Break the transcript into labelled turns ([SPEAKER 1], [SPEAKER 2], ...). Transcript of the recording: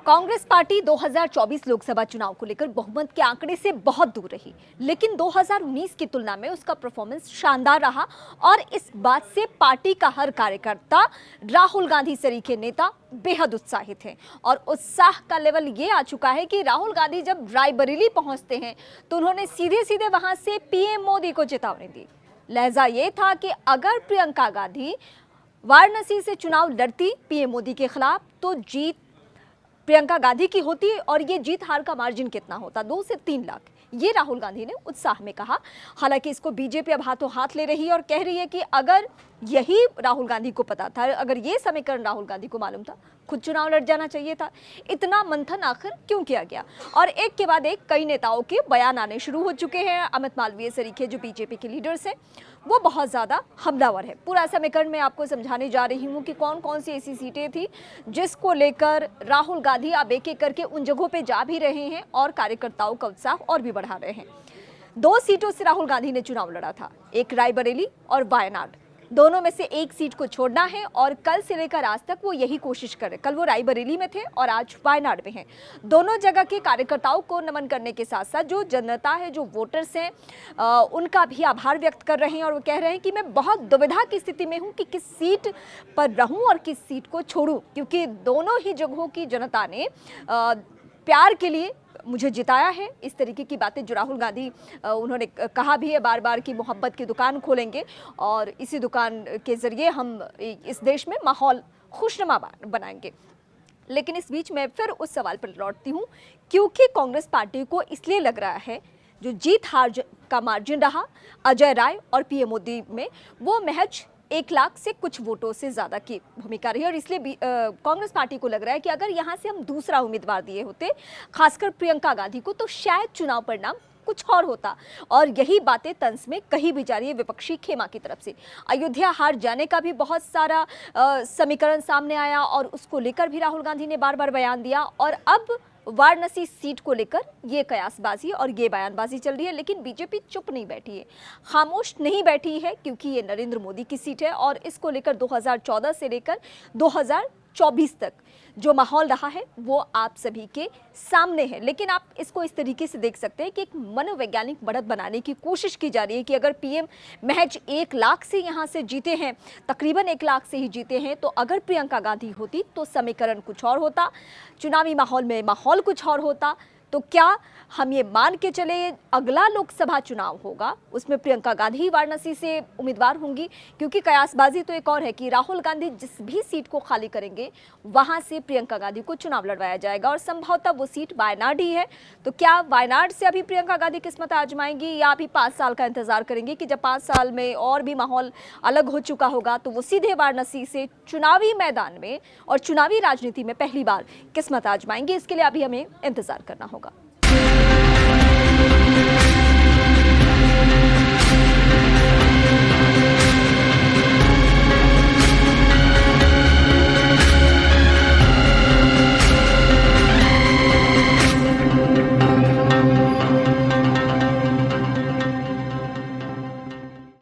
[SPEAKER 1] Congress party 2024 Lok Sabha चुनाव को लेकर बहुमत के आंकड़े से बहुत दूर रही, लेकिन 2019 की तुलना में उसका परफॉर्मेंस शानदार रहा और इस बात से पार्टी का हर कार्यकर्ता राहुल गांधी सरीखे नेता बेहद उत्साहित हैं। और उत्साह का लेवल ये आ चुका है कि राहुल गांधी जब रायबरेली पहुंचते हैं तो उन्होंने सीधे सीधे वहां से पीएम मोदी को चेतावनी दी। लहजा ये था कि अगर प्रियंका गांधी वाराणसी से चुनाव लड़ती पीएम मोदी के खिलाफ तो जीत प्रियंका गांधी की होती और ये जीत हार का मार्जिन कितना होता, 2 से 3 लाख। ये राहुल गांधी ने उत्साह में कहा। हालांकि इसको बीजेपी अब हाथों हाथ ले रही है और कह रही है कि अगर यही राहुल गांधी को पता था, अगर ये समीकरण राहुल गांधी को मालूम था, खुद चुनाव लड़ जाना चाहिए था। इतना मंथन आखिर क्यों किया गया? और एक के बाद एक कई नेताओं के बयान आने शुरू हो चुके हैं। अमित मालवीय सरीखे जो बीजेपी के लीडर्स हैं वो बहुत ज़्यादा हमलावर है। पूरा समीकरण मैं आपको समझाने जा रही हूँ कि कौन कौन सी ऐसी सीटें थी जिसको लेकर राहुल गांधी अब एक एक करके उन जगहों पे जा भी रहे हैं और कार्यकर्ताओं का उत्साह और भी बढ़ा रहे हैं। 2 सीटों से राहुल गांधी ने चुनाव लड़ा था, एक रायबरेली और वायनाड। दोनों में से एक सीट को छोड़ना है और कल से लेकर आज तक वो यही कोशिश कर रहे। कल वो रायबरेली में थे और आज वायनाड में हैं। दोनों जगह के कार्यकर्ताओं को नमन करने के साथ साथ जो जनता है, जो वोटर्स हैं, उनका भी आभार व्यक्त कर रहे हैं और वो कह रहे हैं कि मैं बहुत दुविधा की स्थिति में हूँ कि किस सीट पर रहूँ और किस सीट को छोड़ूँ, क्योंकि दोनों ही जगहों की जनता ने प्यार के लिए मुझे जिताया है। इस तरीके की बातें जो राहुल गांधी उन्होंने कहा भी है बार बार कि मोहब्बत की दुकान खोलेंगे और इसी दुकान के ज़रिए हम इस देश में माहौल खुशनुमा बनाएंगे। लेकिन इस बीच मैं फिर उस सवाल पर लौटती हूँ, क्योंकि कांग्रेस पार्टी को इसलिए लग रहा है जो जीत हार का मार्जिन रहा अजय राय और पीएम मोदी में, वो महज 1 लाख से कुछ वोटों से ज़्यादा की भूमिका रही। और इसलिए कांग्रेस पार्टी को लग रहा है कि अगर यहाँ से हम दूसरा उम्मीदवार दिए होते, खासकर प्रियंका गांधी को, तो शायद चुनाव परिणाम कुछ और होता। और यही बातें तंज में कही भी जा रही है विपक्षी खेमा की तरफ से। अयोध्या हार जाने का भी बहुत सारा समीकरण सामने आया और उसको लेकर भी राहुल गांधी ने बार बार बयान दिया। और अब वाराणसी सीट को लेकर ये कयासबाजी और ये बयानबाजी चल रही है, लेकिन बीजेपी चुप नहीं बैठी है, खामोश नहीं बैठी है, क्योंकि ये नरेंद्र मोदी की सीट है और इसको लेकर 2014 से लेकर 2024 तक जो माहौल रहा है वो आप सभी के सामने है। लेकिन आप इसको इस तरीके से देख सकते हैं कि एक मनोवैज्ञानिक बढ़त बनाने की कोशिश की जा रही है कि अगर पीएम महज 1 लाख से यहाँ से जीते हैं, तकरीबन 1 लाख से ही जीते हैं, तो अगर प्रियंका गांधी होती तो समीकरण कुछ और होता, चुनावी माहौल में माहौल कुछ और होता। तो क्या हम ये मान के चले अगला लोकसभा चुनाव होगा उसमें प्रियंका गांधी वाराणसी से उम्मीदवार होंगी? क्योंकि कयासबाजी तो एक और है कि राहुल गांधी जिस भी सीट को खाली करेंगे वहां से प्रियंका गांधी को चुनाव लड़वाया जाएगा और संभवतः वो सीट वायनाड ही है। तो क्या वायनाड से अभी प्रियंका गांधी किस्मत आजमाएंगी या अभी 5 साल का इंतजार करेंगे कि जब 5 साल में और भी माहौल अलग हो चुका होगा तो वो सीधे वाराणसी से चुनावी मैदान में और चुनावी राजनीति में पहली बार किस्मत आजमाएंगे? इसके लिए अभी हमें इंतजार करना होगा।